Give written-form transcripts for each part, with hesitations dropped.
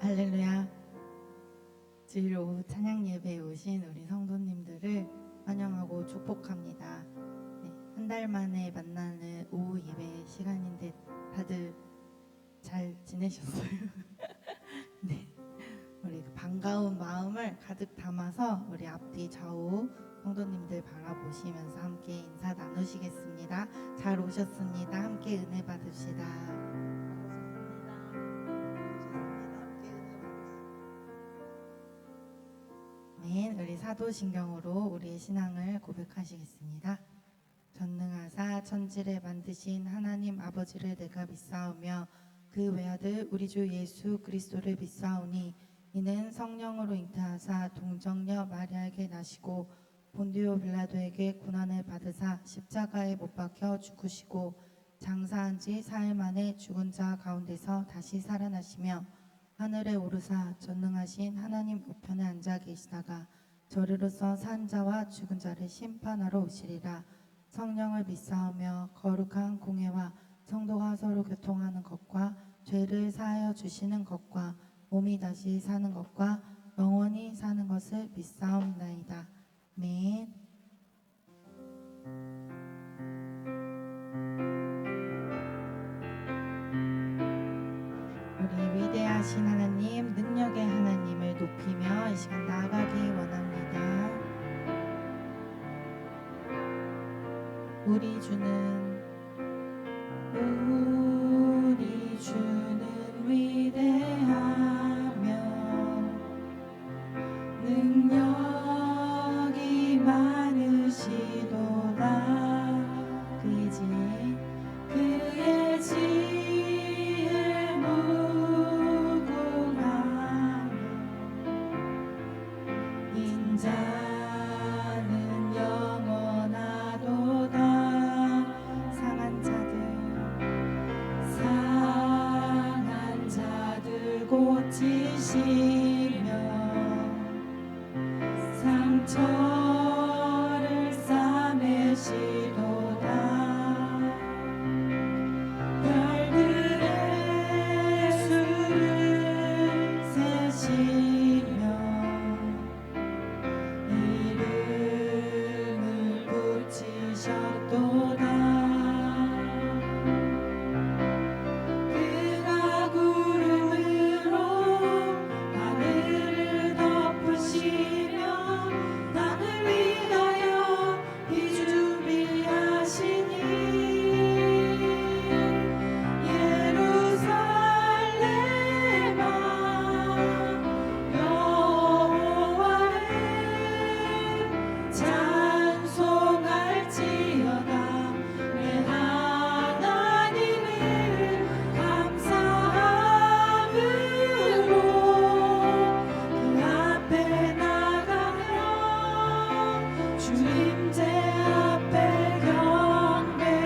할렐루야. 주일 오후 찬양 예배에 오신 우리 성도님들을 환영하고 축복합니다. 네, 한 달 만에 만나는 오후 예배 시간인데 다들 잘 지내셨어요? 네, 우리 반가운 마음을 가득 담아서 우리 앞뒤 좌우 성도님들 바라보시면서 함께 인사 나누시겠습니다. 잘 오셨습니다. 함께 은혜 받읍시다. 아멘. 우리 사도신경으로 우리의 신앙을 고백하시겠습니다. 전능하사 천지를 만드신 하나님 아버지를 내가 믿사오며 그 외아들 우리 주 예수 그리스도를 믿사오니 이는 성령으로 잉태하사 동정녀 마리아에게 나시고 본디오 빌라도에게 고난을 받으사 십자가에 못 박혀 죽으시고 장사한 지 사흘 만에 죽은 자 가운데서 다시 살아나시며 하늘에 오르사 전능하신 하나님 우편에 앉아 계시다가 저리로서 산 자와 죽은 자를 심판하러 오시리라. 성령을 믿사오며 거룩한 공회와 성도가 서로 교통하는 것과 죄를 사하여 주시는 것과 몸이 다시 사는 것과 영원히 사는 것을 믿사옵나이다. 아멘. 우리 위대하신 하나님, 능력의 하나님을 높이며 이 시간 나아가기 원합니다. 우리 주는 위대하며 능력이 많으시도다. 그의 지혜 무궁하며 인자는 영원하도다. 상한 자들 고치시며 상처를 싸매시도다. 별들의 수를 세시며 이름을 붙이셨도다. 그가 구름으로 하늘을 덮으시며 땅을 위하여 비 준비하시니 예루살렘아 여호와를 찬송할지어다. 내 하나님을 감사함으로 그 앞에 나가며 주님제 앞에 경배해.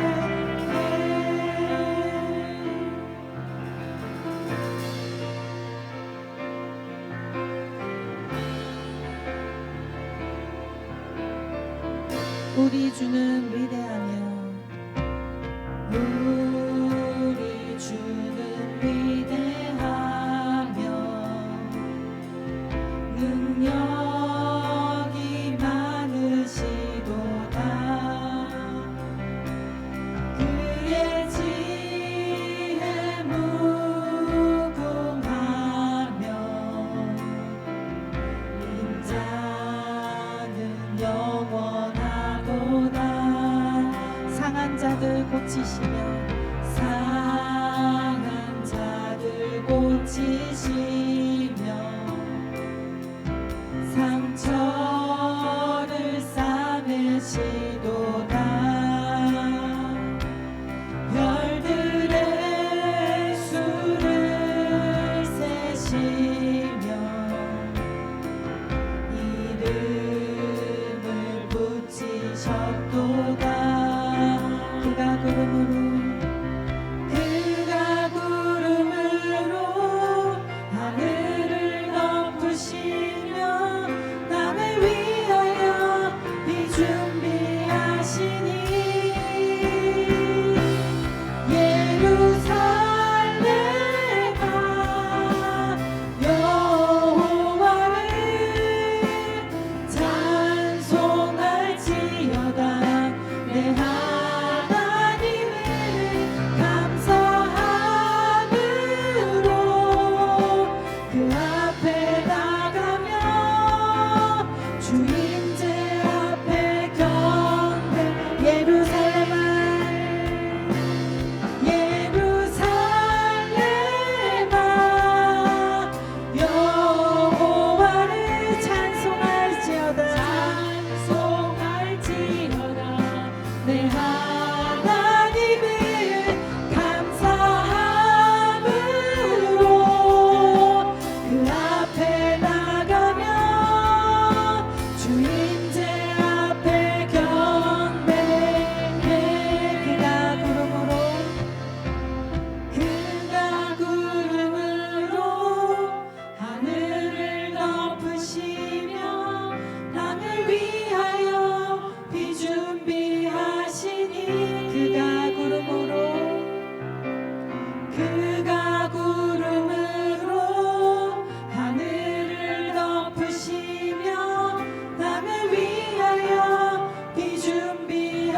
우리 주는 위대하며 우리 주는 위대하며 능력이 많으시도다. 그의 지혜 무궁하며 인자는 영원하도다. 상한 자들 고치시며 상한 자들 고치시며 상처를 싸매시도다. 별들의 수를 세시며 이름을 붙이셨도다. 그가 구름으로 하늘을 덮으시며 땅을 위하여 비 준비하시니 예루살렘아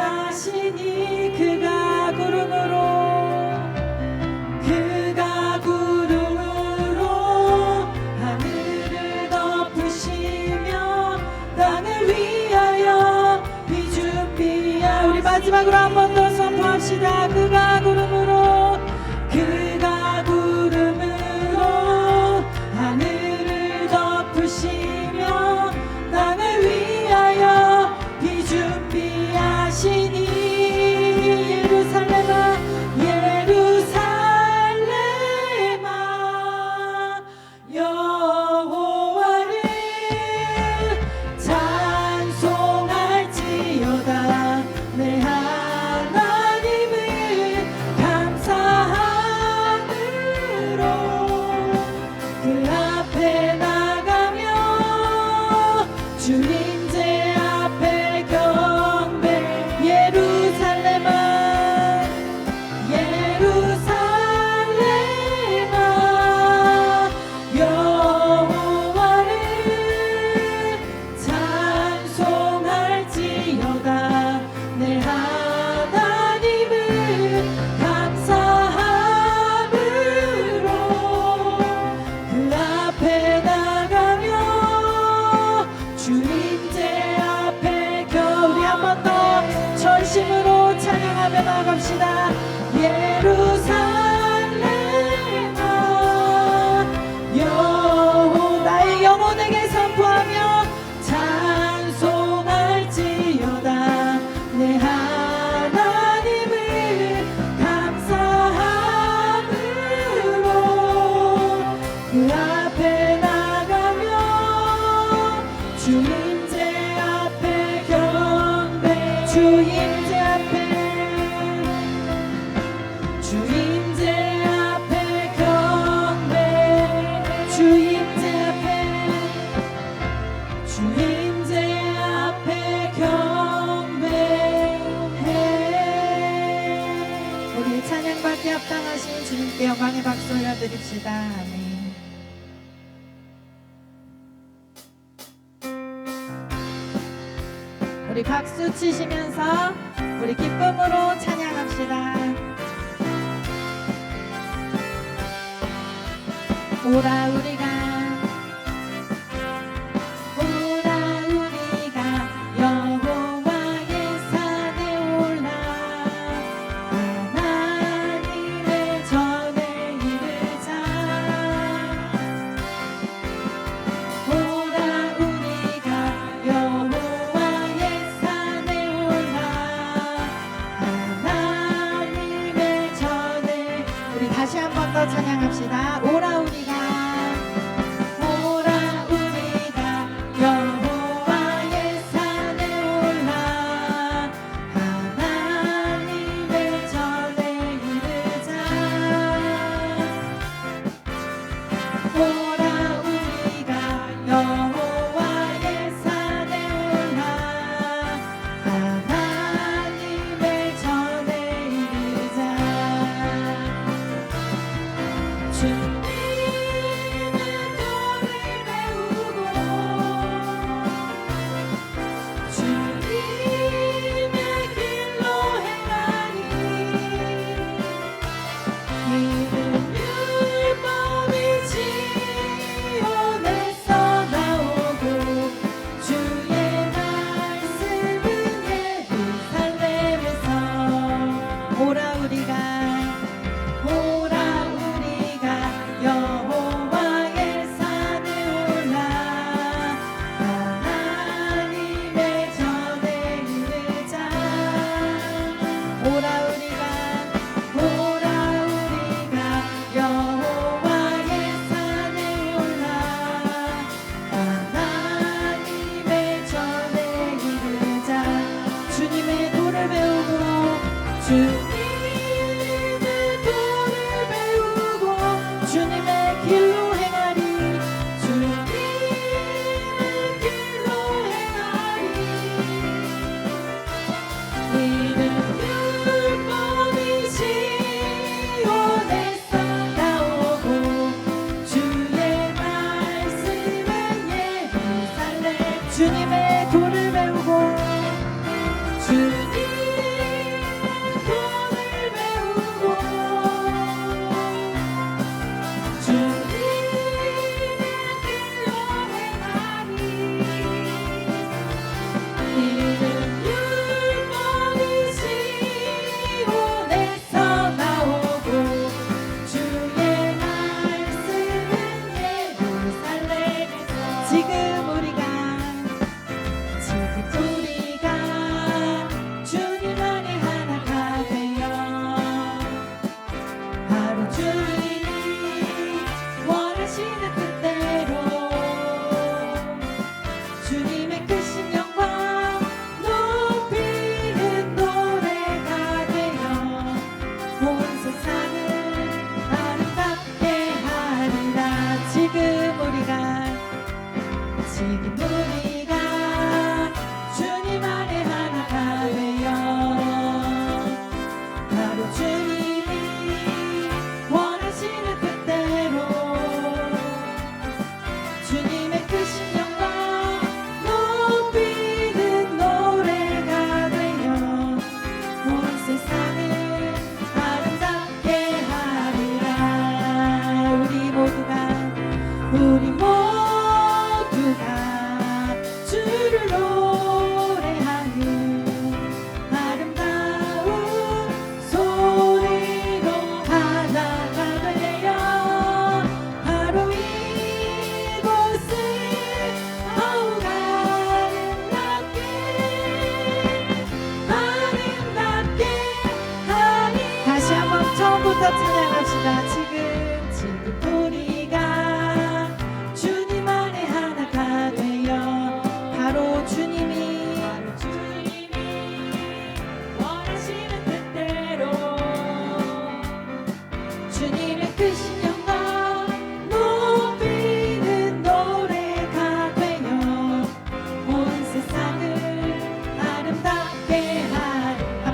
하시니 그가 구름으로 하늘을 덮으시며 땅을 위하여 비 준비하. 우리 마지막으로 한 번 더 선포합시다. 그가 구름으로 하늘을 덮으시며 땅을 위하여 비 준비하시니 예루살렘아 여호와를 찬송할지어다. 내 하나님을 감사함으로 그 앞에 나가며 주님 제 앞에 경배. 예루살렘아 여호와를 찬송할지어다. 내 하나님을 감사함으로 그 앞에 나가며 주님 제 앞에 우리 한 번 더 전심으로 찬양하며 나갑시다. 예루살렘아 나의 영혼에게 선포하며 찬송할지어다. 내 하나님을 감사함으로 그 앞에 나가며 주님 제 앞에 경배. 주님 제 앞에 경배. 주님 제 앞에 경배해. 우리 찬양받기 합당하신 주님께 영광의 박수 올려드립시다. 아멘. 우리 박수 치시면서 우리 기쁨으로 찬양합시다. 오라 우리가 여호와의 산에 올라 하나님의 전에 이르자. 오라 우리가 여호와의 산에 올라 하나님의 전에. 우리 다시 한 번 더 찬양합시다. 오라 우리가 여호와의 산에 올라 하나님의 전에 이르자. 오라 우리가 여호와의 산에 올라 하나님의 전에 이르자. 주님의 도를 배우고 주님의 길로 행하니 이는 율법이 지온에서 나오고 주의 말씀은 예루살렘에서. 오라 우리가 여호와의 산에 올라 하나님의 전에 이르자. 오라 우리가 여호와의 산에 올라 하나님의 전에 이르자. 주님의 도를 배우고 주님의 길로 행하리. 주님의 길로 행하리. 이는 율법이 시온에서 나오고 주의 말씀은 예루살렘. 주님의 도를 배우고 주님의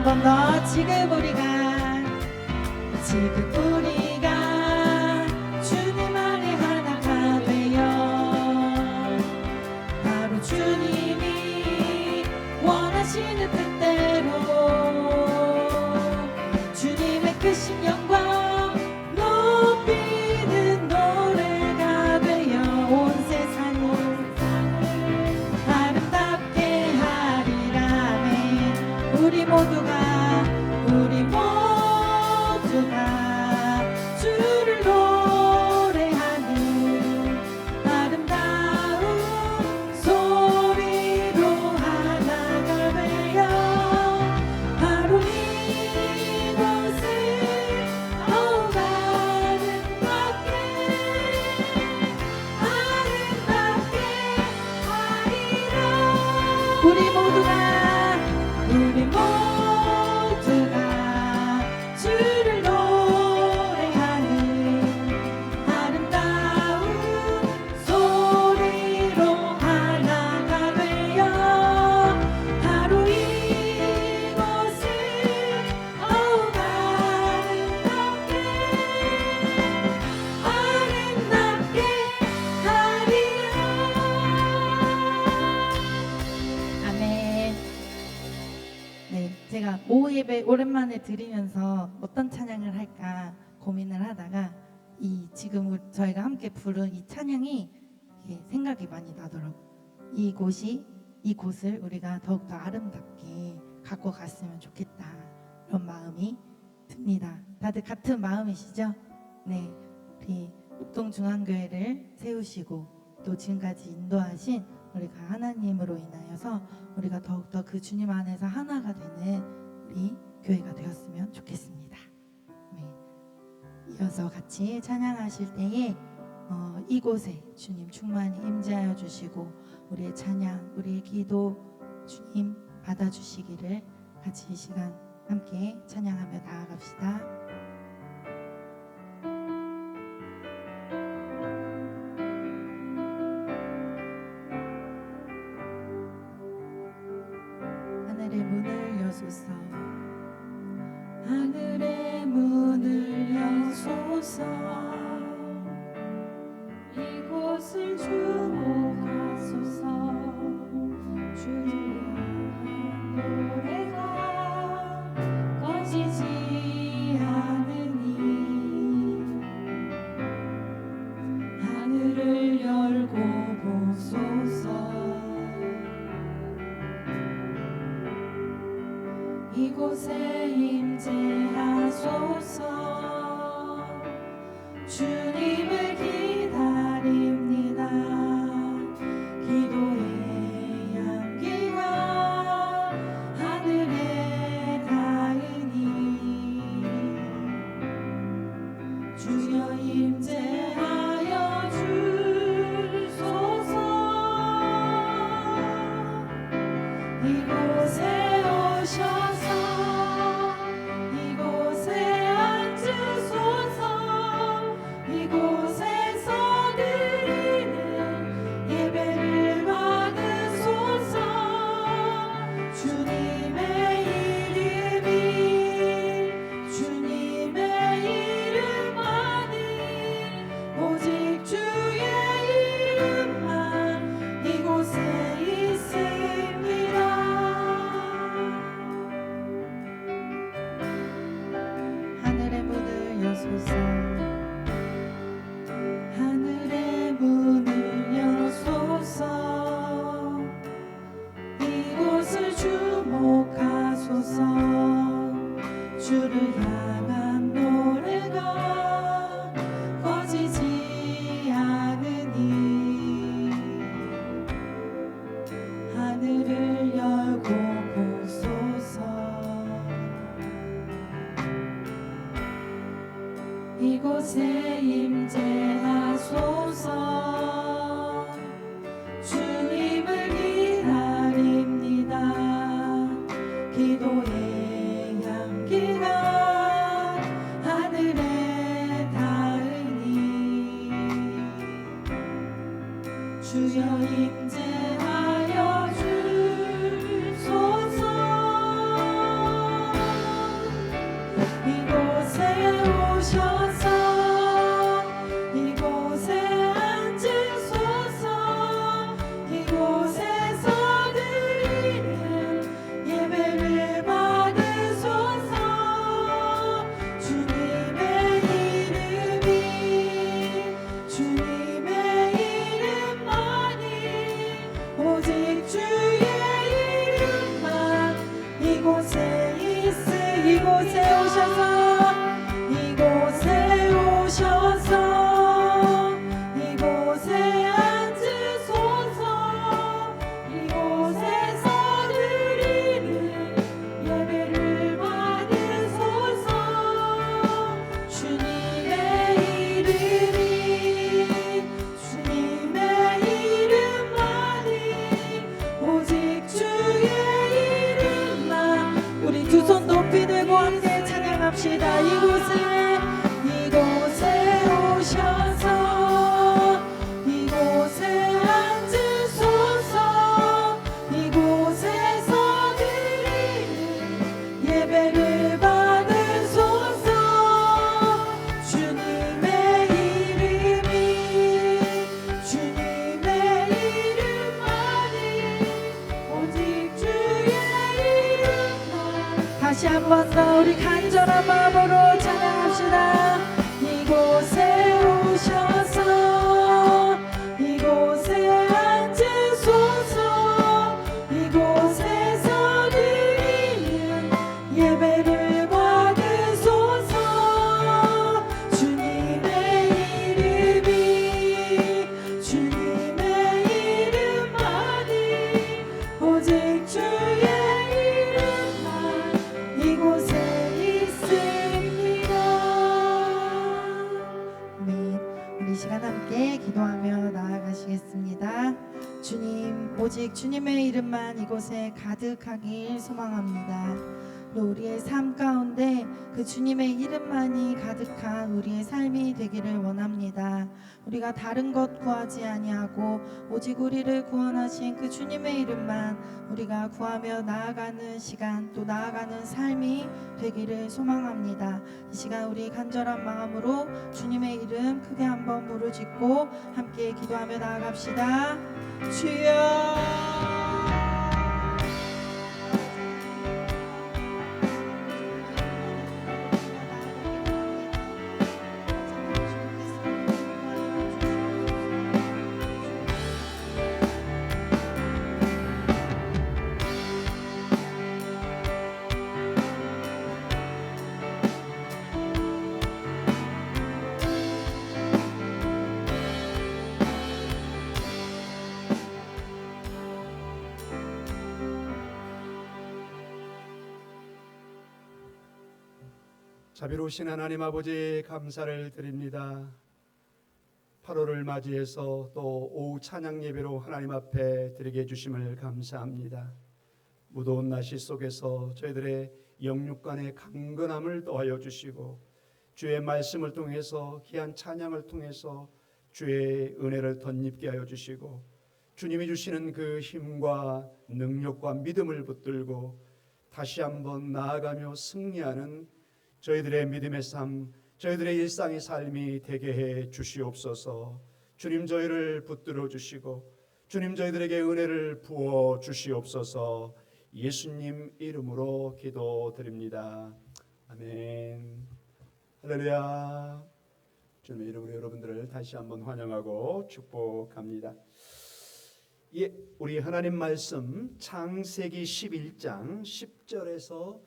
한 번 더 지금 우리가 주님 안에 하나가 되어 바로 주님이 원하시는 뜻대로 주님의 크신 영광 높이는 노래가 되어 온 세상을 아름답게 하리라네. 우리 모두가 주를 노래하는 아름다운 소리로 하나가 되어 바로 이곳을 아름답게 하리라. 우리 모두가 주를 노래하는 아름다운 소리로 하나가 되어 바로 이곳을 아름답게 하리라. 아멘. 네, 제가 오후 예배 오랜만에 드리면서 어떤 찬양을 할까 고민을 하다가 지금 저희가 함께 부른 이 찬양이 생각이 많이 나더라고요. 이곳을 우리가 더욱더 아름답게 갖고 갔으면 좋겠다, 그런 마음이 듭니다. 다들 같은 마음이시죠? 네, 우리 목동중앙교회를 세우시고 또 지금까지 인도하신 우리가 하나님으로 인하여서 우리가 더욱더 그 주님 안에서 하나가 되는 우리 교회가 되었으면 좋겠습니다. 네. 이어서 같이 찬양하실 때에 이곳에 주님 충만히 임재하여 주시고 우리의 찬양, 우리의 기도 주님 받아주시기를 같이 이 시간 함께 찬양하며 나아갑시다. 하늘의 문을 여소서, 하늘의 문을 여소서, 이곳을 주목하소서. 주를 향한 노래가 꺼지지 않으니 하늘을 열고 보소서. 이곳에 임재하소서. 주님을 기다립니다. 기도의 향기가 하늘에 닿으니 주여 임재하여 주소서. 이곳에 오셔서 이곳에 앉으소서. 이곳에서 드리는 예배를 받으소서. 주님의 이름만은 오직 주의 이름만 이곳에 있습니다. 하늘의 문을 여소서. 하늘의 문을 여소서. 이곳을 주목하소서. 주를 향한 노래가 꺼지지 않으니 하늘을 열고 보소서. 이곳에 임재하소서. 주님을 기다립니다. 기도의 향기가 하늘에 닿으니 주여 임재하여 주소서. 오셔서 이곳에 오셔서 이곳에 앉으소서 이곳에서 드리는 예배를 받으소서 주님의 이름만이 오직 주의 이름만 우리 두 손 높이 들고 함께 찬양합시다. 이곳에 오셔서 이곳에 앉으소서 이곳에서 드리는 예배를 받으소서 주님의 이름만이 오직 주의 이름만 다시 한 번 더 우리 간절한 마음으로 찬양합시다. 이곳에 오셔서 이곳에 앉으소서 이곳에서 드리는 예배를 받으소서 주님의 이름만이 오직 주의 이름만 이곳에 있습니다. 아멘. 우리 이 시간 함께 기도하며 나아가시겠습니다. 주님, 오직 주님의 이름만 이곳에 가득하길 소망합니다. 또 우리의 삶 가운데 그 주님의 이름만이 가득한 우리의 삶이 되기를 원합니다. 우리가 다른 것 구하지 아니하고 오직 우리를 구원하신 그 주님의 이름만 우리가 구하며 나아가는 시간, 또 나아가는 삶이 되기를 소망합니다. 이 시간 우리 간절한 마음으로 주님의 이름 크게 한번 부르짖고 함께 기도하며 나아갑시다. 주여, 자비로우신 하나님 아버지 감사를 드립니다. 8월을 맞이해서 또 오후 찬양 예배로 하나님 앞에 드리게 해주심을 감사합니다. 무더운 날씨 속에서 저희들의 영육간의 강건함을 더하여 주시고 주의 말씀을 통해서 귀한 찬양을 통해서 주의 은혜를 덧입게 하여 주시고 주님이 주시는 그 힘과 능력과 믿음을 붙들고 다시 한번 나아가며 승리하는 저희들의 믿음의 삶, 저희들의 일상의 삶이 되게 해 주시옵소서. 주님 저희를 붙들어 주시고 주님 저희들에게 은혜를 부어 주시옵소서. 예수님 이름으로 기도드립니다. 아멘. 할렐루야. 주님의 이름으로 여러분들을 다시 한번 환영하고 축복합니다. 예, 우리 하나님 말씀 창세기 11장 10절에서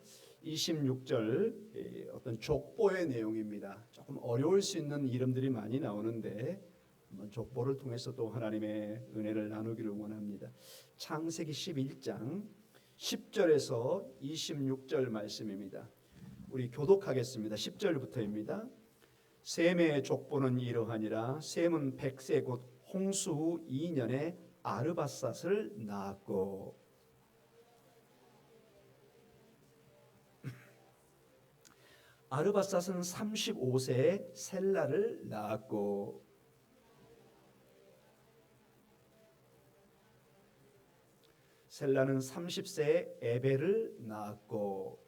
26절 어떤 족보의 내용입니다. 조금 어려울 수 있는 이름들이 많이 나오는데 한번 족보를 통해서 또 하나님의 은혜를 나누기를 원합니다. 창세기 11장 10절에서 26절 말씀입니다. 우리 교독하겠습니다. 10절부터입니다. 셈의 족보는 이러하니라. 셈은 백세 곧 홍수 후 2년에 아르바삿을 낳았고 아르바삿은 35세에 셀라를 낳았고 셀라는 30세에 에벨을 낳았고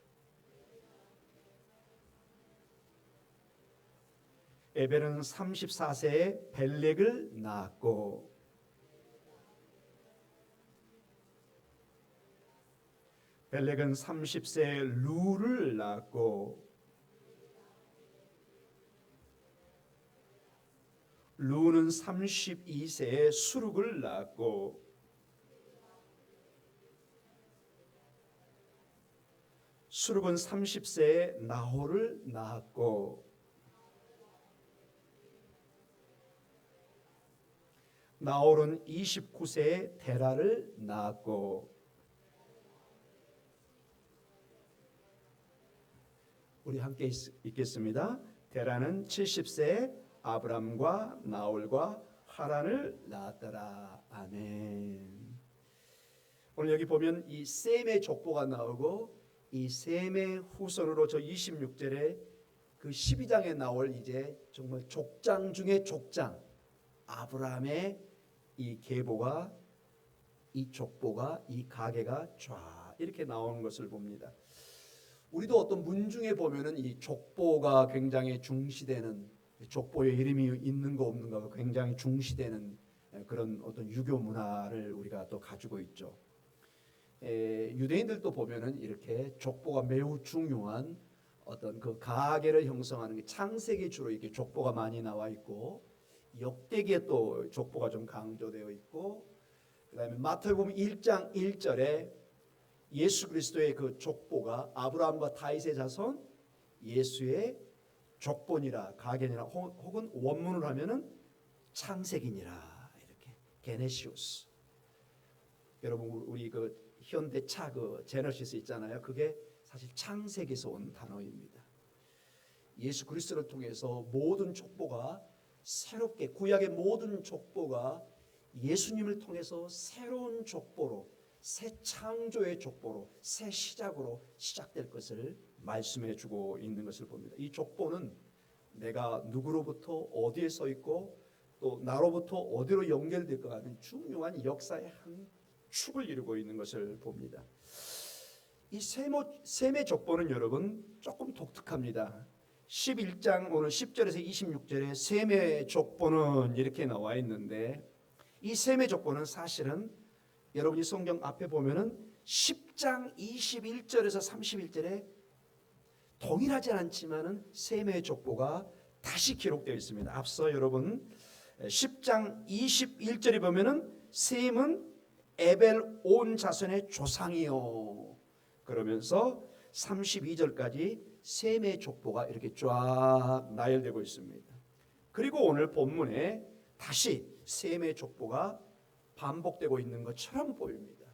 에벨은 34세에 벨렉을 낳았고 벨렉은 30세에 루를 낳았고 루는 32세에 수룩을 낳았고 수르근 30세에 나홀을 낳았고 나홀은 29세에 데라를 낳았고 우리 함께 읽겠습니다. 데라는 70세에 아브람과 나홀과 하란을 낳았더라. 아멘. 오늘 여기 보면 이 셈의 족보가 나오고 이 셈의 후손으로 저 26절에 그 12장에 나올 이제 정말 족장 중에 족장 아브라함의 이 계보가 이 족보가 이 가계가 쫙 이렇게 나오는 것을 봅니다. 우리도 어떤 문중에 보면은 이 족보가 굉장히 중시되는 족보에 이름이 있는 거 없는가가 굉장히 중시되는 그런 어떤 유교 문화를 우리가 또 가지고 있죠. 유대인들도 보면은 이렇게 족보가 매우 중요한 어떤 그 가계를 형성하는 게 창세기 주로 이렇게 족보가 많이 나와 있고 역대기에 또 족보가 좀 강조되어 있고 그다음에 마태복음 1장 1절에 예수 그리스도의 그 족보가 아브라함과 다윗의 자손 예수의 족본이라 가계니라 혹은 원문을 하면은 창세기니라 이렇게 게네시우스. 여러분 우리 그 현대차 그 제너시스 있잖아요. 그게 사실 창세기에서 온 단어입니다. 예수 그리스도를 통해서 모든 족보가 새롭게 구약의 모든 족보가 예수님을 통해서 새로운 족보로 새 창조의 족보로 새 시작으로 시작될 것을 말씀해 주고 있는 것을 봅니다. 이 족보는 내가 누구로부터 어디에 서 있고 또 나로부터 어디로 연결될 것 같은 중요한 역사의 한 축을 이루고 있는 것을 봅니다. 이 셈의 족보는 여러분 조금 독특합니다. 11장 오늘 10절에서 26절에 셈의 족보는 이렇게 나와 있는데 이 셈의 족보는 사실은 여러분이 성경 앞에 보면은 10장 21절에서 31절에 동일하지 않지만은 셈의 족보가 다시 기록되어 있습니다. 앞서 여러분 10장 21절에 보면은 셈은 에벨 온 자손의 조상이요. 그러면서 32절까지 셈의 족보가 이렇게 쫙 나열되고 있습니다. 그리고 오늘 본문에 다시 셈의 족보가 반복되고 있는 것처럼 보입니다.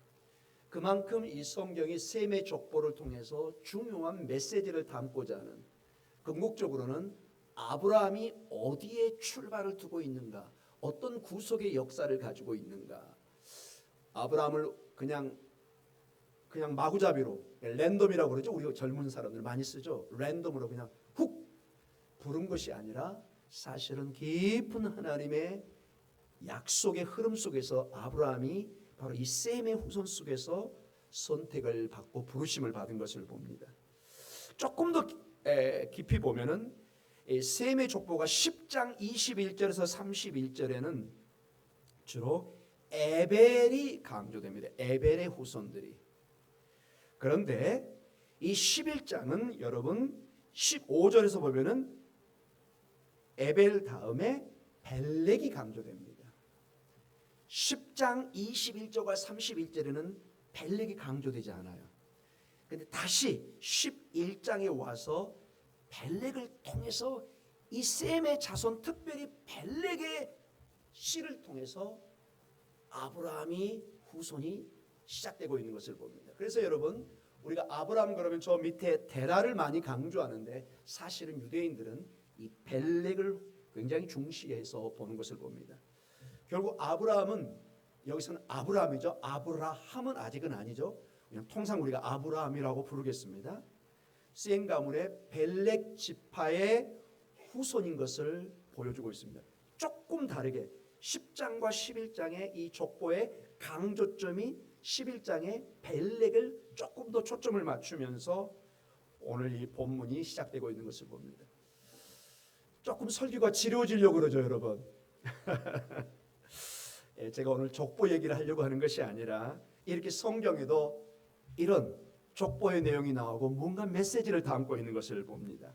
그만큼 이 성경이 셈의 족보를 통해서 중요한 메시지를 담고자 하는 궁극적으로는 아브라함이 어디에 출발을 두고 있는가, 어떤 구속의 역사를 가지고 있는가. 아브라함을 그냥 마구잡이로 랜덤이라고 그러죠. 우리 젊은 사람들 많이 쓰죠. 랜덤으로 그냥 훅 부른 것이 아니라 사실은 깊은 하나님의 약속의 흐름 속에서 아브라함이 바로 이 셈의 후손 속에서 선택을 받고 부르심을 받은 것을 봅니다. 조금 더 깊이 보면은 셈의 족보가 10장 21절에서 31절에는 주로 에벨이 강조됩니다. 에벨의 후손들이. 그런데 이 11장은 여러분 15절에서 보면은 에벨 다음에 벨렉이 강조됩니다. 10장 21절과 31절에는 벨렉이 강조되지 않아요. 근데 다시 11장에 와서 벨렉을 통해서 이 셈의 자손 특별히 벨렉의 씨를 통해서 아브라함이 후손이 시작되고 있는 것을 봅니다. 그래서 여러분 우리가 아브라함 그러면 저 밑에 데라를 많이 강조하는데 사실은 유대인들은 이 벨렉을 굉장히 중시해서 보는 것을 봅니다. 결국 아브라함은 여기서는 아브라함이죠. 아브라함은 아직은 아니죠. 그냥 통상 우리가 아브라함이라고 부르겠습니다. 쓰인 가문의 벨렉 지파의 후손인 것을 보여주고 있습니다. 조금 다르게 10장과 11장의 이 족보의 강조점이 11장의 벨렉을 조금 더 초점을 맞추면서 오늘 이 본문이 시작되고 있는 것을 봅니다. 조금 설교가 지루해지려고 그러죠, 여러분. 제가 오늘 족보 얘기를 하려고 하는 것이 아니라 이렇게 성경에도 이런 족보의 내용이 나오고 뭔가 메시지를 담고 있는 것을 봅니다.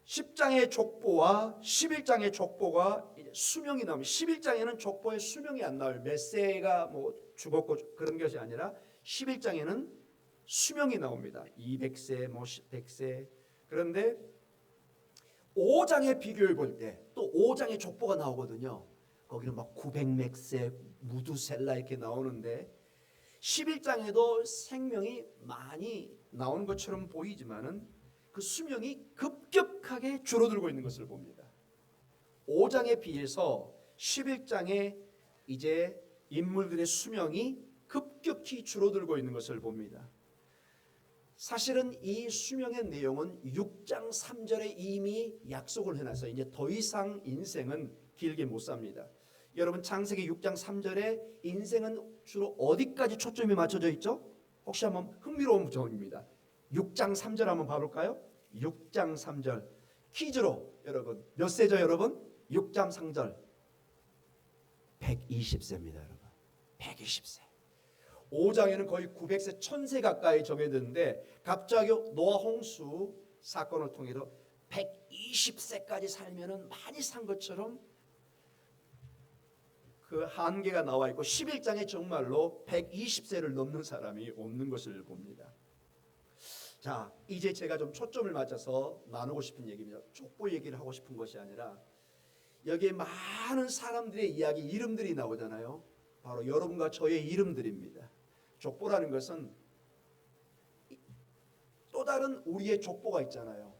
10장의 족보와 11장의 족보가 수명이 나옵니다. 11장에는 족보의 수명이 안 나와요. 몇 세가 뭐 죽었고 그런 것이 아니라 11장에는 수명이 나옵니다. 200세, 뭐 100세. 그런데 5장에 비교해 볼 때 또 5장의 족보가 나오거든요. 거기는 막 900몇 세, 무두셀라 이렇게 나오는데 11장에도 생명이 많이 나오는 것처럼 보이지만은 그 수명이 급격하게 줄어들고 있는 것을 봅니다. 5장에 비해서 11장에 이제 인물들의 수명이 급격히 줄어들고 있는 것을 봅니다. 사실은 이 수명의 내용은 6장 3절에 이미 약속을 해놔서 이제 더 이상 인생은 길게 못 삽니다. 여러분 창세기 6장 3절에 인생은 주로 어디까지 초점이 맞춰져 있죠? 혹시 한번 흥미로운 점입니다. 6장 3절 한번 봐볼까요? 6장 3절 퀴즈로 여러분 몇 세죠 여러분? 6장 3절 120세입니다 여러분. 120세. 5장에는 거의 900세 1000세 가까이 정해졌는데 갑자기 노아 홍수 사건을 통해서 120세까지 살면은 많이 산 것처럼 그 한계가 나와 있고 11장에 정말로 120세를 넘는 사람이 없는 것을 봅니다. 자, 이제 제가 좀 초점을 맞춰서 나누고 싶은 얘기입니다. 족보 얘기를 하고 싶은 것이 아니라 여기에 많은 사람들의 이야기, 이름들이 나오잖아요. 바로 여러분과 저의 이름들입니다. 족보라는 것은 또 다른 우리의 족보가 있잖아요.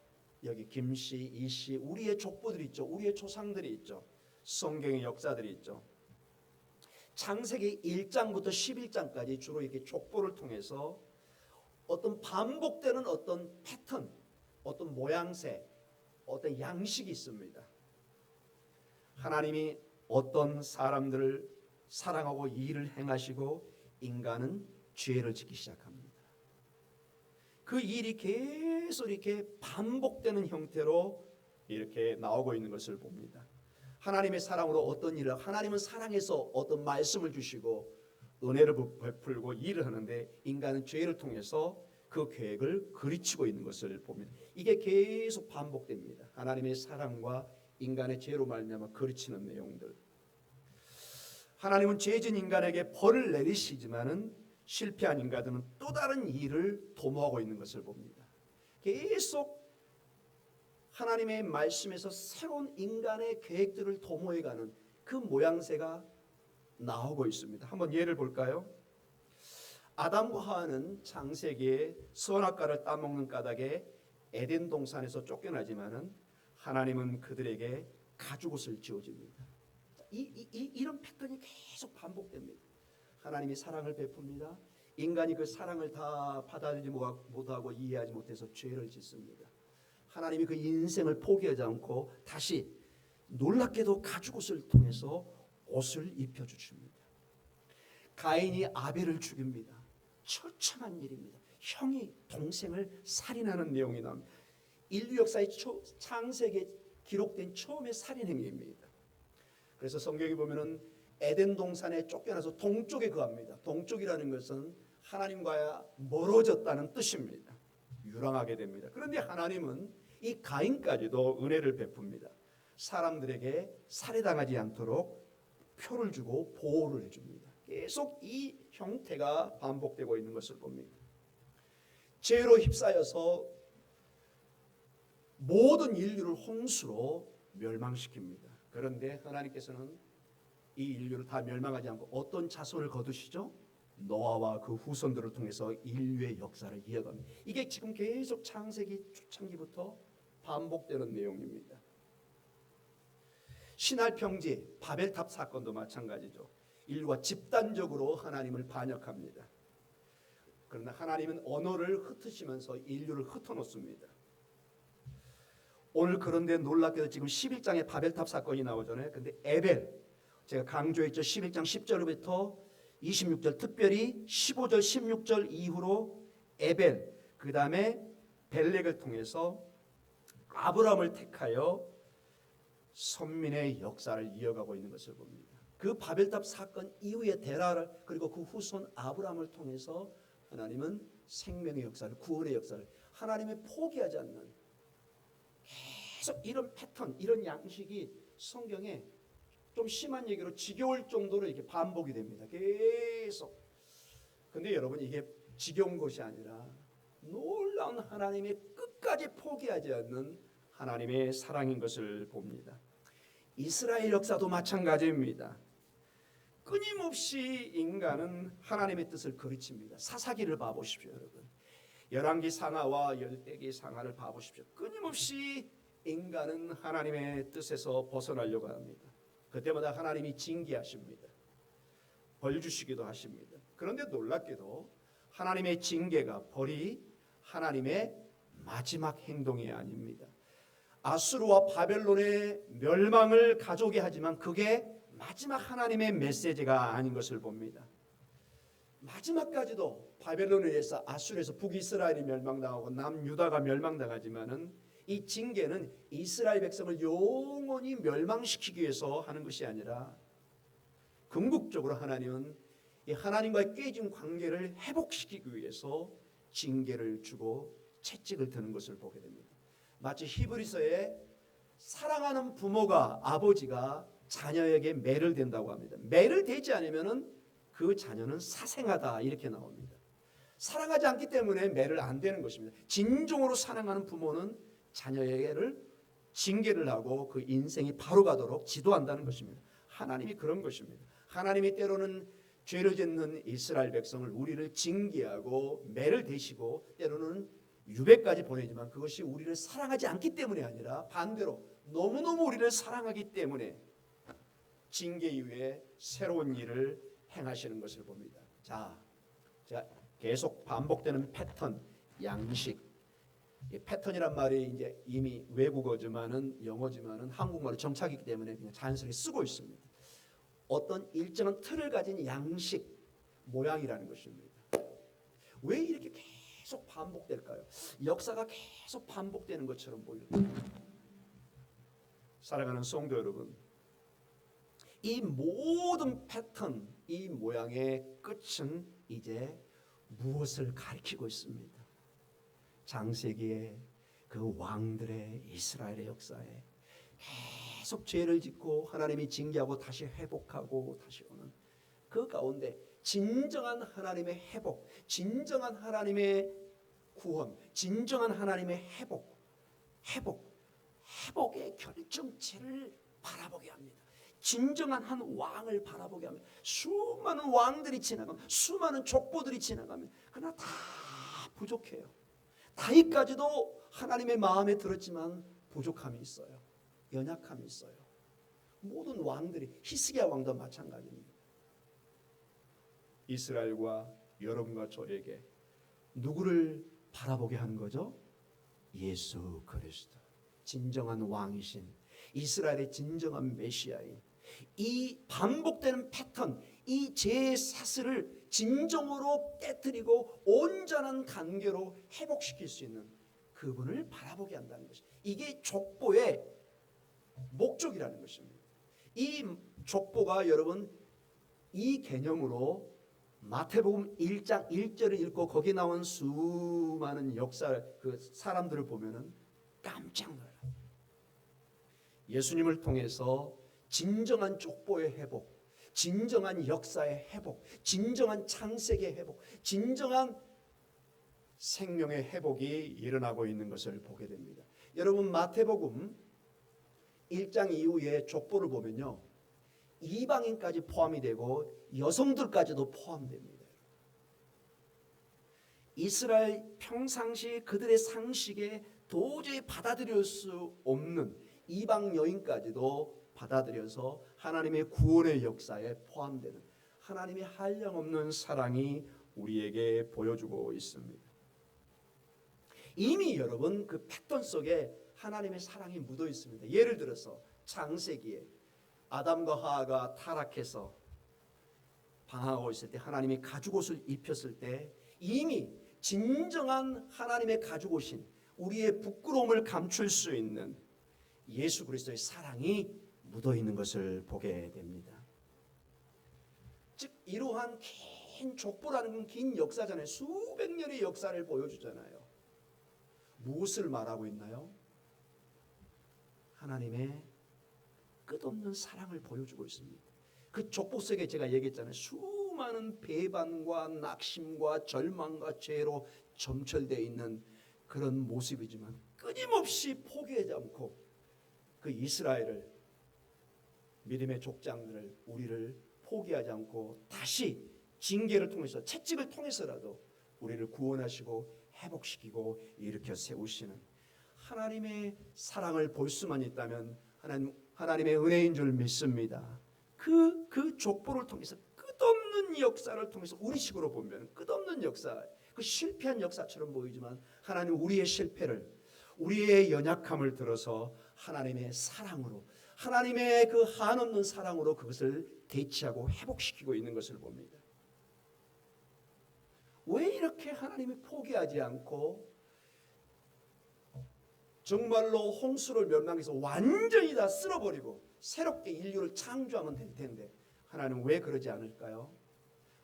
여기 김씨, 이씨, 우리의 족보들이 있죠. 우리의 조상들이 있죠. 성경의 역사들이 있죠. 창세기 1장부터 11장까지 주로 이렇게 족보를 통해서 어떤 반복되는 어떤 패턴, 어떤 모양새, 어떤 양식이 있습니다. 하나님이 어떤 사람들을 사랑하고 일을 행하시고 인간은 죄를 짓기 시작합니다. 그 일이 계속 이렇게 반복되는 형태로 이렇게 나오고 있는 것을 봅니다. 하나님의 사랑으로 어떤 일을 하나님은 사랑해서 어떤 말씀을 주시고 은혜를 베풀고 일을 하는데 인간은 죄를 통해서 그 계획을 그리치고 있는 것을 봅니다. 이게 계속 반복됩니다. 하나님의 사랑과 인간의 죄로 말미암아 그리치는 내용들. 하나님은 죄진 인간에게 벌을 내리시지만은 실패한 인간들은 또 다른 일을 도모하고 있는 것을 봅니다. 계속 하나님의 말씀에서 새로운 인간의 계획들을 도모해가는 그 모양새가 나오고 있습니다. 한번 예를 볼까요? 아담과 하와는 창세기에 선악과를 따먹는 까닭에 에덴 동산에서 쫓겨나지만은 하나님은 그들에게 가죽옷을 지어줍니다. 이런 패턴이 계속 반복됩니다. 하나님이 사랑을 베풉니다. 인간이 그 사랑을 다 받아들이지 못하고 이해하지 못해서 죄를 짓습니다. 하나님이 그 인생을 포기하지 않고 다시 놀랍게도 가죽옷을 통해서 옷을 입혀주십니다. 가인이 아벨을 죽입니다. 처참한 일입니다. 형이 동생을 살인하는 내용이 나옵니다. 인류 역사의 창세기에 기록된 처음의 살인 행위입니다. 그래서 성경에 보면은 에덴 동산에 쫓겨나서 동쪽에 거합니다. 동쪽이라는 것은 하나님과 멀어졌다는 뜻입니다. 유랑하게 됩니다. 그런데 하나님은 이 가인까지도 은혜를 베풉니다. 사람들에게 살해당하지 않도록 표를 주고 보호를 해줍니다. 계속 이 형태가 반복되고 있는 것을 봅니다. 죄로 휩싸여서 모든 인류를 홍수로 멸망시킵니다. 그런데 하나님께서는 이 인류를 다 멸망하지 않고 어떤 자손을 거두시죠? 노아와 그 후손들을 통해서 인류의 역사를 이어갑니다. 이게 지금 계속 창세기 초창기부터 반복되는 내용입니다. 신할평지 바벨탑 사건도 마찬가지죠. 인류가 집단적으로 하나님을 반역합니다. 그러나 하나님은 언어를 흩으시면서 인류를 흩어놓습니다. 오늘 그런데 놀랍게도 지금 11장에 바벨탑 사건이 나오잖아요. 근데 에벨, 제가 강조했죠. 11장 10절부터 26절, 특별히 15절, 16절 이후로 에벨, 그 다음에 벨렉을 통해서 아브라함을 택하여 선민의 역사를 이어가고 있는 것을 봅니다. 그 바벨탑 사건 이후의 데라를 그리고 그 후손 아브라함을 통해서 하나님은 생명의 역사를, 구원의 역사를, 하나님의 포기하지 않는 계속 이런 패턴, 이런 양식이 성경에 좀 심한 얘기로 지겨울 정도로 이렇게 반복이 됩니다. 계속. 근데 여러분 이게 지겨운 것이 아니라 놀라운 하나님의 끝까지 포기하지 않는 하나님의 사랑인 것을 봅니다. 이스라엘 역사도 마찬가지입니다. 끊임없이 인간은 하나님의 뜻을 거르칩니다. 사사기를 봐보십시오, 여러분. 열왕기 상하와 열대기 상하를 봐보십시오. 끊임없이 인간은 하나님의 뜻에서 벗어나려고 합니다. 그때마다 하나님이 징계하십니다. 벌 주시기도 하십니다. 그런데 놀랍게도 하나님의 징계가 벌이 하나님의 마지막 행동이 아닙니다. 아수르와 바벨론의 멸망을 가져오게 하지만 그게 마지막 하나님의 메시지가 아닌 것을 봅니다. 마지막까지도 바벨론에 의해서 아수르에서 북이스라엘이 멸망당하고 남유다가 멸망당하지만은 이 징계는 이스라엘 백성을 영원히 멸망시키기 위해서 하는 것이 아니라 궁극적으로 하나님은 이 하나님과의 깨진 관계를 회복시키기 위해서 징계를 주고 채찍을 드는 것을 보게 됩니다. 마치 히브리서에 사랑하는 부모가 아버지가 자녀에게 매를 댄다고 합니다. 매를 대지 않으면은 그 자녀는 사생하다 이렇게 나옵니다. 사랑하지 않기 때문에 매를 안 대는 것입니다. 진정으로 사랑하는 부모는 자녀에게를 징계를 하고 그 인생이 바로 가도록 지도한다는 것입니다. 하나님이 그런 것입니다. 하나님이 때로는 죄를 짓는 이스라엘 백성을 우리를 징계하고 매를 대시고 때로는 유배까지 보내지만 그것이 우리를 사랑하지 않기 때문이 아니라 반대로 너무너무 우리를 사랑하기 때문에 징계 이후에 새로운 일을 행하시는 것을 봅니다. 자, 계속 반복되는 패턴, 양식. 이 패턴이란 말이 이제 이미 외국어지만은 영어지만은 한국말로 정착이기 때문에 그냥 자연스럽게 쓰고 있습니다. 어떤 일정한 틀을 가진 양식, 모양이라는 것입니다. 왜 이렇게 계속 반복될까요? 역사가 계속 반복되는 것처럼 보여요. 사랑하는 성도 여러분, 이 모든 패턴, 이 모양의 끝은 이제 무엇을 가리키고 있습니다. 장세기의 그 왕들의 이스라엘의 역사에 계속 죄를 짓고 하나님이 징계하고 다시 회복하고 다시 오는 그 가운데 진정한 하나님의 회복, 진정한 하나님의 구원, 진정한 하나님의 회복의 결정체를 바라보게 합니다. 진정한 한 왕을 바라보게 합니다. 수많은 왕들이 지나가면, 수많은 족보들이 지나가면 그러나 다 부족해요. 다윗까지도 하나님의 마음에 들었지만 부족함이 있어요. 연약함이 있어요. 모든 왕들이, 히스기야 왕도 마찬가지입니다. 이스라엘과 여러분과 저에게 누구를 바라보게 하는 거죠? 예수 그리스도, 진정한 왕이신 이스라엘의 진정한 메시아인, 이 반복되는 패턴, 이 죄의 사슬을 진정으로 깨뜨리고 온전한 관계로 회복시킬 수 있는 그분을 바라보게 한다는 것이, 이게 족보의 목적이라는 것입니다. 이 족보가 여러분 이 개념으로 마태복음 1장 1절을 읽고 거기 나온 수많은 역사 그 사람들을 보면은 깜짝 놀라요. 예수님을 통해서 진정한 족보의 회복, 진정한 역사의 회복, 진정한 창세기의 회복, 진정한 생명의 회복이 일어나고 있는 것을 보게 됩니다. 여러분 마태복음 1장 이후에 족보를 보면요, 이방인까지 포함이 되고 여성들까지도 포함됩니다. 이스라엘 평상시 그들의 상식에 도저히 받아들일 수 없는 이방 여인까지도 받아들여서 하나님의 구원의 역사에 포함되는 하나님의 한량없는 사랑이 우리에게 보여주고 있습니다. 이미 여러분 그 패턴 속에 하나님의 사랑이 묻어 있습니다. 예를 들어서 창세기에 아담과 하와가 타락해서 방황하고 있을 때 하나님이 가죽옷을 입혔을 때 이미 진정한 하나님의 가죽옷인 우리의 부끄러움을 감출 수 있는 예수 그리스도의 사랑이 묻어 있는 것을 보게 됩니다. 즉 이러한 긴 족보라는 건 긴 역사잖아요. 수백 년의 역사를 보여주잖아요. 무엇을 말하고 있나요? 하나님의 끝없는 사랑을 보여주고 있습니다. 그 족보 속에 제가 얘기했잖아요. 수많은 수많은 배반과 낙심과 절망과 죄로 점철되어 있는 그런 모습이지만 끊임없이 포기하지 않고 그 이스라엘을, 믿음의 족장들을, 우리를 포기하지 않고 다시 징계를 통해서, 채찍을 통해서라도 우리를 구원하시고 회복시키고 일으켜 세우시는 하나님의 사랑을 볼 수만 있다면 하나님의 은혜인 줄 믿습니다. 그 족보를 통해서 끝없는 역사를 통해서 우리식으로 보면 끝없는 역사, 그 실패한 역사처럼 보이지만 하나님 우리의 실패를, 우리의 연약함을 들어서 하나님의 사랑으로, 하나님의 그 한없는 사랑으로 그것을 대치하고 회복시키고 있는 것을 봅니다. 왜 이렇게 하나님이 포기하지 않고 정말로 홍수를 멸망해서 완전히 다 쓸어버리고 새롭게 인류를 창조하면 될 텐데 하나님은 왜 그러지 않을까요?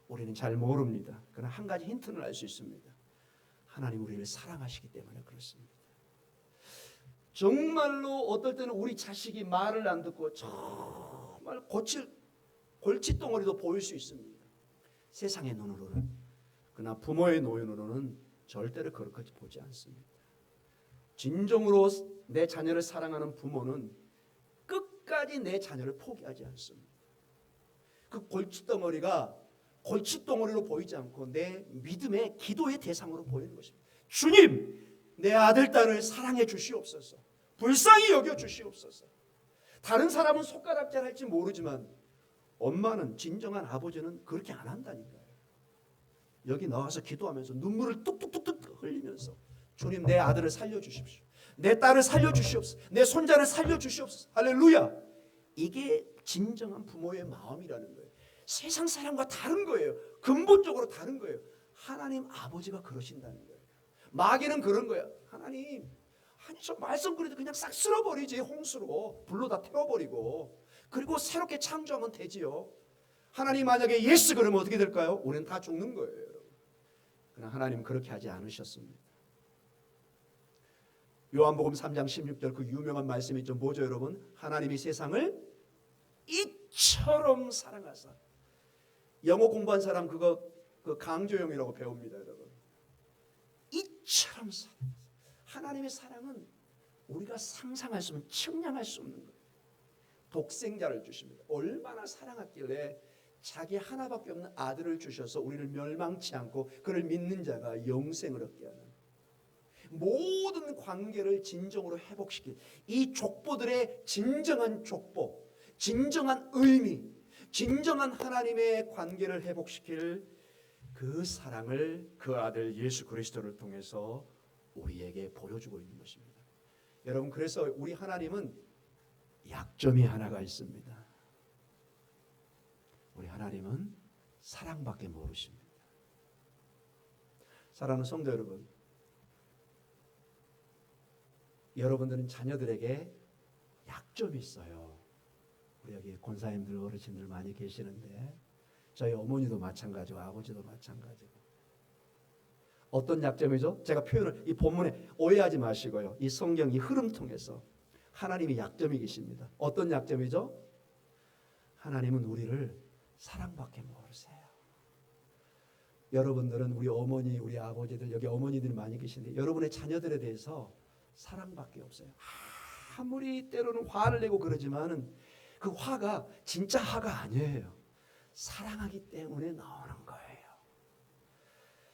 우리는 잘 모릅니다. 그러나 한 가지 힌트는 알 수 있습니다. 하나님 우리를 사랑하시기 때문에 그렇습니다. 정말로 어떨 때는 우리 자식이 말을 안 듣고 정말 골칫덩어리도 보일 수 있습니다. 세상의 눈으로는. 그러나 부모의 눈으로는 절대로 그렇게 보지 않습니다. 진정으로 내 자녀를 사랑하는 부모는 끝까지 내 자녀를 포기하지 않습니다. 그 골칫덩어리로 보이지 않고 내 믿음의 기도의 대상으로 보이는 것입니다. 주님, 내 아들 딸을 사랑해 주시옵소서. 불쌍히 여겨 주시옵소서. 다른 사람은 손가락질 할지 모르지만 엄마는, 진정한 아버지는 그렇게 안 한다니까요. 여기 나와서 기도하면서 눈물을 뚝뚝뚝뚝 흘리면서 주님, 내 아들을 살려주십시오. 내 딸을 살려주시옵소서. 내 손자를 살려주시옵소서. 할렐루야. 이게 진정한 부모의 마음이라는 거예요. 세상 사람과 다른 거예요. 근본적으로 다른 거예요. 하나님 아버지가 그러신다는 거예요. 마귀는 그런 거야. 하나님, 아니 저 말씀 그래도 그냥 싹 쓸어버리지, 홍수로 불로 다 태워버리고 그리고 새롭게 창조하면 되지요. 하나님 만약에 예스 그러면 어떻게 될까요? 우리는 다 죽는 거예요, 여러분. 그러나 하나님은 그렇게 하지 않으셨습니다. 요한복음 3장 16절 그 유명한 말씀이 있죠. 뭐죠, 여러분? 하나님이 세상을 이처럼 사랑하사. 영어 공부한 사람 그거 그 강조용이라고 배웁니다, 여러분. 이처럼 사랑하사. 하나님의 사랑은 우리가 상상할 수 없는, 측량할 수 없는 거예요. 독생자를 주십니다. 얼마나 사랑했길래 자기 하나밖에 없는 아들을 주셔서 우리를 멸망치 않고 그를 믿는 자가 영생을 얻게 하는, 모든 관계를 진정으로 회복시킬 이 족보들의 진정한 족보, 진정한 의미, 진정한 하나님의 관계를 회복시킬 그 사랑을 그 아들 예수 그리스도를 통해서 우리에게 보여주고 있는 것입니다. 여러분, 그래서 우리 하나님은 약점이 하나가 있습니다. 우리 하나님은 사랑밖에 모르십니다. 사랑하는 성도 여러분, 여러분들은 자녀들에게 약점이 있어요. 우리 여기 권사님들, 어르신들 많이 계시는데 저희 어머니도 마찬가지고 아버지도 마찬가지고. 어떤 약점이죠? 제가 표현을 이 본문에 오해하지 마시고요. 이 성경 이 흐름 통해서 하나님이 약점이 계십니다. 어떤 약점이죠? 하나님은 우리를 사랑밖에 모르세요. 여러분들은 우리 어머니, 우리 아버지들, 여기 어머니들이 많이 계시는데 여러분의 자녀들에 대해서 사랑밖에 없어요. 아무리 때로는 화를 내고 그러지만은 그 화가 진짜 화가 아니에요. 사랑하기 때문에 나오는 거예요.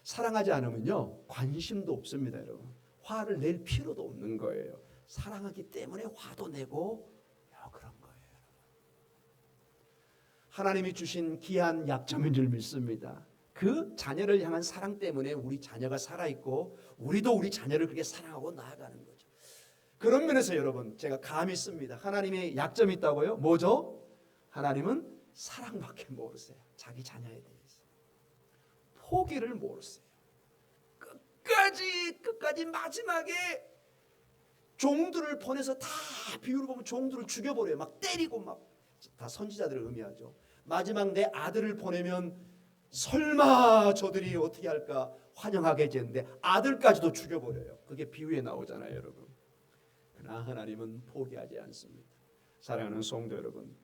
사랑하지 않으면요 관심도 없습니다, 여러분. 화를 낼 필요도 없는 거예요. 사랑하기 때문에 화도 내고 그런 거예요. 하나님이 주신 귀한 약점인 줄 믿습니다. 그 자녀를 향한 사랑 때문에 우리 자녀가 살아있고 우리도 우리 자녀를 그렇게 사랑하고 나아가는 거죠. 그런 면에서 여러분 제가 감히 씁니다. 하나님의 약점이 있다고요? 뭐죠? 하나님은 사랑밖에 모르세요. 자기 자녀에 대해서 포기를 모르세요. 끝까지 마지막에 종들을 보내서 다 비유를 보면 종들을 죽여버려요. 막 때리고 막 다 선지자들을 의미하죠. 마지막 내 아들을 보내면 설마 저들이 어떻게 할까 환영하게 했는데 아들까지도 죽여버려요. 그게 비유에 나오잖아요, 여러분. 그러나 하나님은 포기하지 않습니다. 사랑하는 성도 여러분,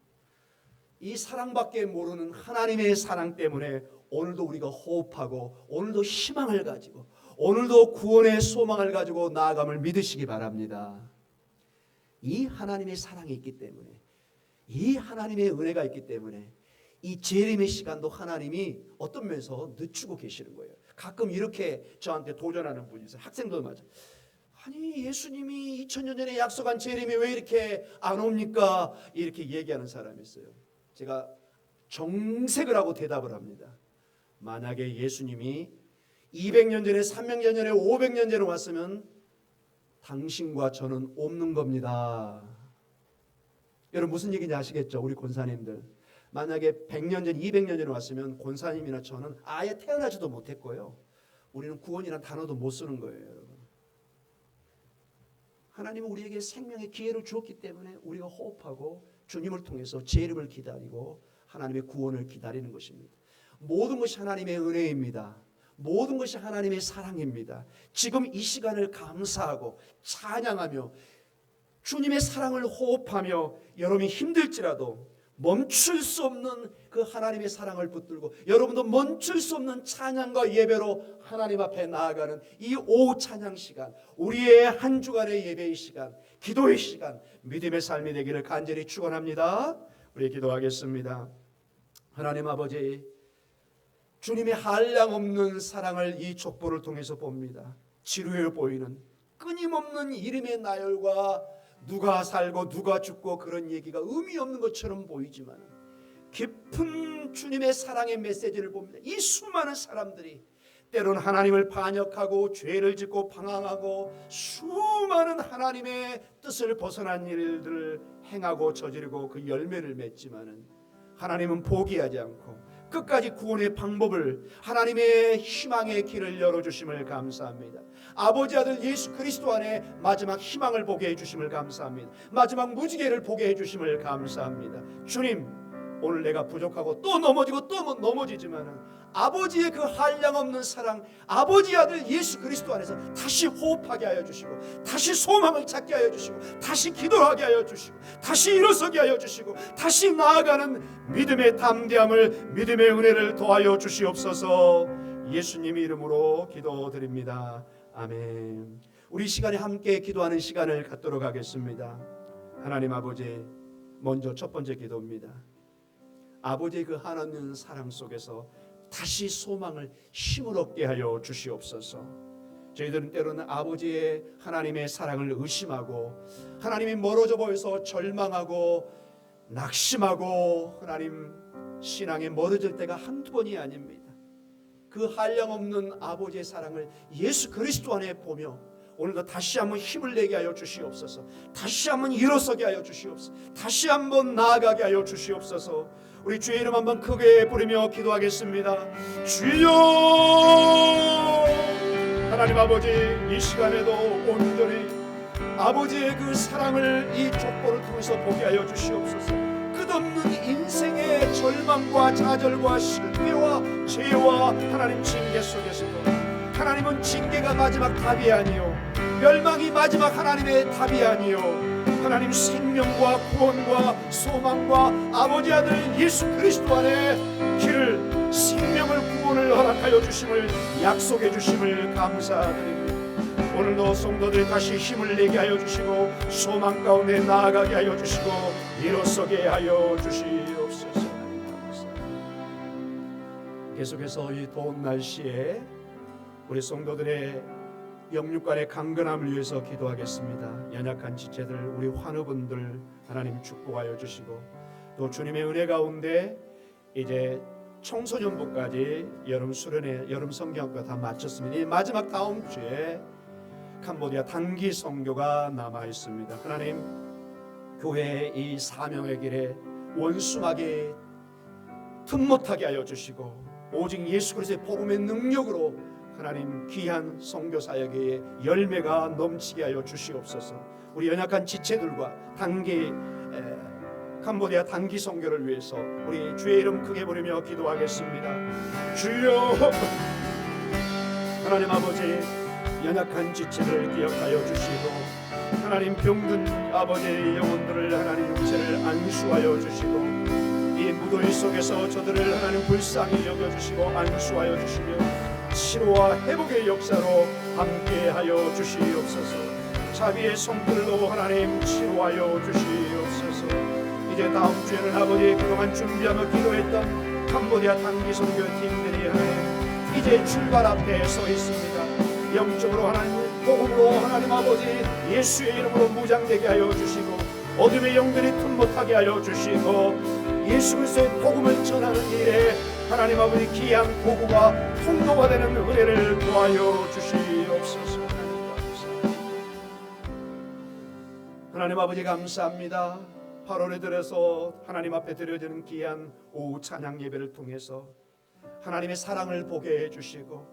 이 사랑밖에 모르는 하나님의 사랑 때문에 오늘도 우리가 호흡하고 오늘도 희망을 가지고 오늘도 구원의 소망을 가지고 나아감을 믿으시기 바랍니다. 이 하나님의 사랑이 있기 때문에, 이 하나님의 은혜가 있기 때문에 이 재림의 시간도 하나님이 어떤 면에서 늦추고 계시는 거예요. 가끔 이렇게 저한테 도전하는 분이 있어요. 학생들 맞아. 아니 예수님이 2000년 전에 약속한 재림이 왜 이렇게 안 옵니까? 이렇게 얘기하는 사람이 있어요. 제가 정색을 하고 대답을 합니다. 만약에 예수님이 200년 전에 300년 전에 500년 전에 왔으면 당신과 저는 없는 겁니다. 여러분 무슨 얘기인지 아시겠죠? 우리 권사님들 만약에 100년 전 200년 전에 왔으면 권사님이나 저는 아예 태어나지도 못했고요. 우리는 구원이라는 단어도 못 쓰는 거예요. 여러분. 하나님은 우리에게 생명의 기회를 주었기 때문에 우리가 호흡하고 주님을 통해서 재림을 기다리고 하나님의 구원을 기다리는 것입니다. 모든 것이 하나님의 은혜입니다. 모든 것이 하나님의 사랑입니다. 지금 이 시간을 감사하고 찬양하며 주님의 사랑을 호흡하며 여러분이 힘들지라도 멈출 수 없는 그 하나님의 사랑을 붙들고 여러분도 멈출 수 없는 찬양과 예배로 하나님 앞에 나아가는 이 오후 찬양 시간, 우리의 한 주간의 예배의 시간, 기도의 시간, 믿음의 삶이 되기를 간절히 축원합니다. 우리 기도하겠습니다. 하나님 아버지, 주님의 한량없는 사랑을 이 족보를 통해서 봅니다. 지루해 보이는 끊임없는 이름의 나열과 누가 살고 누가 죽고 그런 얘기가 의미 없는 것처럼 보이지만 깊은 주님의 사랑의 메시지를 봅니다. 이 수많은 사람들이 때로는 하나님을 반역하고 죄를 짓고 방황하고 수많은 하나님의 뜻을 벗어난 일들을 행하고 저지르고 그 열매를 맺지만은 하나님은 포기하지 않고 끝까지 구원의 방법을 하나님의 희망의 길을 열어주심을 감사합니다. 아버지 아들 예수 그리스도 안에 마지막 희망을 보게 해주심을 감사합니다. 마지막 무지개를 보게 해주심을 감사합니다. 주님, 오늘 내가 부족하고 또 넘어지고 또 넘어지지만은 아버지의 그 한량없는 사랑, 아버지 아들 예수 그리스도 안에서 다시 호흡하게 하여 주시고 다시 소망을 찾게 하여 주시고 다시 기도하게 하여 주시고 다시 일어서게 하여 주시고 다시 나아가는 믿음의 담대함을, 믿음의 은혜를 더하여 주시옵소서. 예수님 이름으로 기도드립니다. 아멘. 우리 시간에 함께 기도하는 시간을 갖도록 하겠습니다. 하나님 아버지, 먼저 첫 번째 기도입니다. 아버지의 그 하나님 사랑 속에서 다시 소망을 힘을 얻게 하여 주시옵소서. 저희들은 때로는 아버지의 하나님의 사랑을 의심하고 하나님이 멀어져 보여서 절망하고 낙심하고 하나님 신앙에 멀어질 때가 한두 번이 아닙니다. 그 한량없는 아버지의 사랑을 예수 그리스도 안에 보며 오늘도 다시 한번 힘을 내게 하여 주시옵소서. 다시 한번 일어서게 하여 주시옵소서. 다시 한번 나아가게 하여 주시옵소서. 우리 주의 이름 한번 크게 부르며 기도하겠습니다. 주여! 하나님 아버지, 이 시간에도 온전히 아버지의 그 사랑을 이 족보를 통해서 보게 하여 주시옵소서. 끝없는 인생의 절망과 좌절과 실패와 죄와 하나님 징계 속에서도 하나님은 징계가 마지막 답이 아니요 멸망이 마지막 하나님의 답이 아니요 하나님 생명과 구원과 소망과 아버지 아들 예수 그리스도 안에 길을 생명을 구원을 허락하여 주심을 약속해 주심을 감사드립니다. 오늘도 성도들 다시 힘을 내게 하여 주시고 소망 가운데 나아가게 하여 주시고 일어서게 하여 주시옵소서. 계속해서 이 더운 날씨에 우리 성도들의 영육간의 강건함을 위해서 기도하겠습니다. 연약한 지체들, 우리 환우분들 하나님 축복하여 주시고 또 주님의 은혜 가운데 이제 청소년부까지 여름 수련회, 여름 성경학교 다 마쳤습니다. 이 마지막 다음 주에 캄보디아 단기 선교가 남아 있습니다. 하나님, 교회의 이 사명의 길에 원수막이 틈못하게 하여 주시고 오직 예수 그리스도의 복음의 능력으로 하나님 귀한 선교 사역의 열매가 넘치게 하여 주시옵소서. 우리 연약한 지체들과 단기 캄보디아 단기 선교를 위해서 우리 주의 이름 크게 부르며 기도하겠습니다. 주여, 하나님 아버지, 연약한 지체를 기억하여 주시고 하나님 병든 아버지의 영혼들을 하나님 육체를 안수하여 주시고 이 무더위 속에서 저들을 하나님 불쌍히 여겨주시고 안수하여 주시며 치료와 회복의 역사로 함께하여 주시옵소서. 자비의 손길로 하나님 치료하여 주시옵소서. 이제 다음 주에는 아버지 그동안 준비하며 기도했던 캄보디아 단기 선교팀들이 하나님 이제 출발 앞에 서 있습니다. 영적으로 하나님, 복음으로 하나님 아버지 예수의 이름으로 무장되게 하여 주시고 어둠의 영들이 틈못하게 하여 주시고 예수 그리스도의 복음을 전하는 일에 하나님 아버지 귀한 도구가 통로가 되는 은혜를 도하여 주시옵소서. 하나님 아버지 감사합니다. 8월에 들어서 하나님 앞에 드려지는 귀한 오후 찬양 예배를 통해서 하나님의 사랑을 보게 해주시고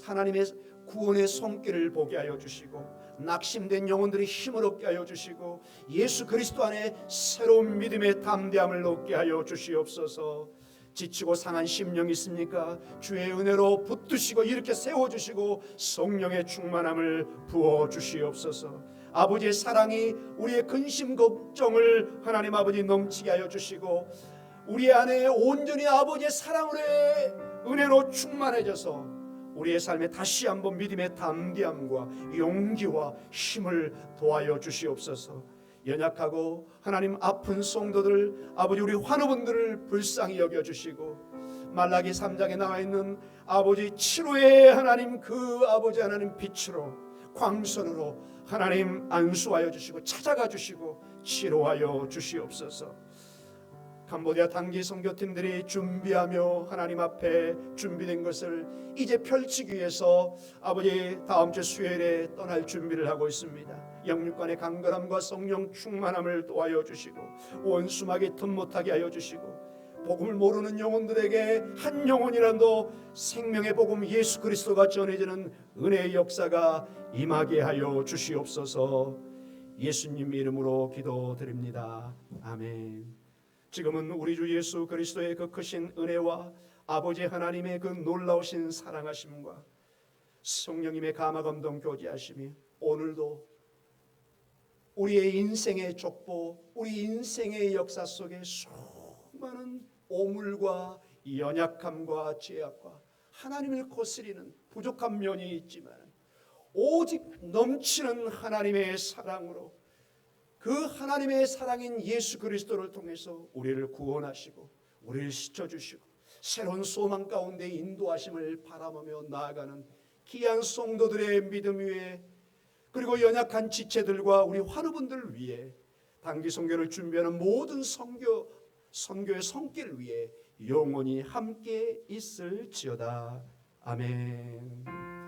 하나님의 구원의 손길을 보게 하여 주시고 낙심된 영혼들이 힘을 얻게 하여 주시고 예수 그리스도 안에 새로운 믿음의 담대함을 얻게 하여 주시옵소서. 지치고 상한 심령이 있습니까? 주의 은혜로 붙드시고 이렇게 세워주시고 성령의 충만함을 부어주시옵소서. 아버지의 사랑이 우리의 근심 걱정을 하나님 아버지 넘치게 하여 주시고 우리 안에 온전히 아버지의 사랑으로의 은혜로 충만해져서 우리의 삶에 다시 한번 믿음의 담대함과 용기와 힘을 도하여 주시옵소서. 연약하고 하나님 아픈 성도들 아버지 우리 환우분들을 불쌍히 여겨주시고 말라기 3장에 나와있는 아버지 치료의 하나님 그 아버지 하나님 빛으로 광선으로 하나님 안수하여 주시고 찾아가 주시고 치료하여 주시옵소서. 캄보디아 단기 선교팀들이 준비하며 하나님 앞에 준비된 것을 이제 펼치기 위해서 아버지 다음 주 수요일에 떠날 준비를 하고 있습니다. 영육간의 강건함과 성령 충만함을 도와여 주시고 원수막이 틈못하게 하여 주시고 복음을 모르는 영혼들에게 한 영혼이라도 생명의 복음 예수 그리스도가 전해지는 은혜의 역사가 임하게 하여 주시옵소서. 예수님 이름으로 기도드립니다. 아멘. 지금은 우리 주 예수 그리스도의 그 크신 은혜와 아버지 하나님의 그 놀라우신 사랑하심과 성령님의 감화감동 교제하심이 오늘도 우리의 인생의 족보, 우리 인생의 역사 속에 수많은 오물과 연약함과 죄악과 하나님을 거스리는 부족한 면이 있지만 오직 넘치는 하나님의 사랑으로 그 하나님의 사랑인 예수 그리스도를 통해서 우리를 구원하시고 우리를 씻어주시고 새로운 소망 가운데 인도하심을 바라보며 나아가는 귀한 성도들의 믿음 위에 그리고 연약한 지체들과 우리 환우분들을 위해 단기 선교를 준비하는 모든 선교의 손길 위에 영원히 함께 있을지어다. 아멘.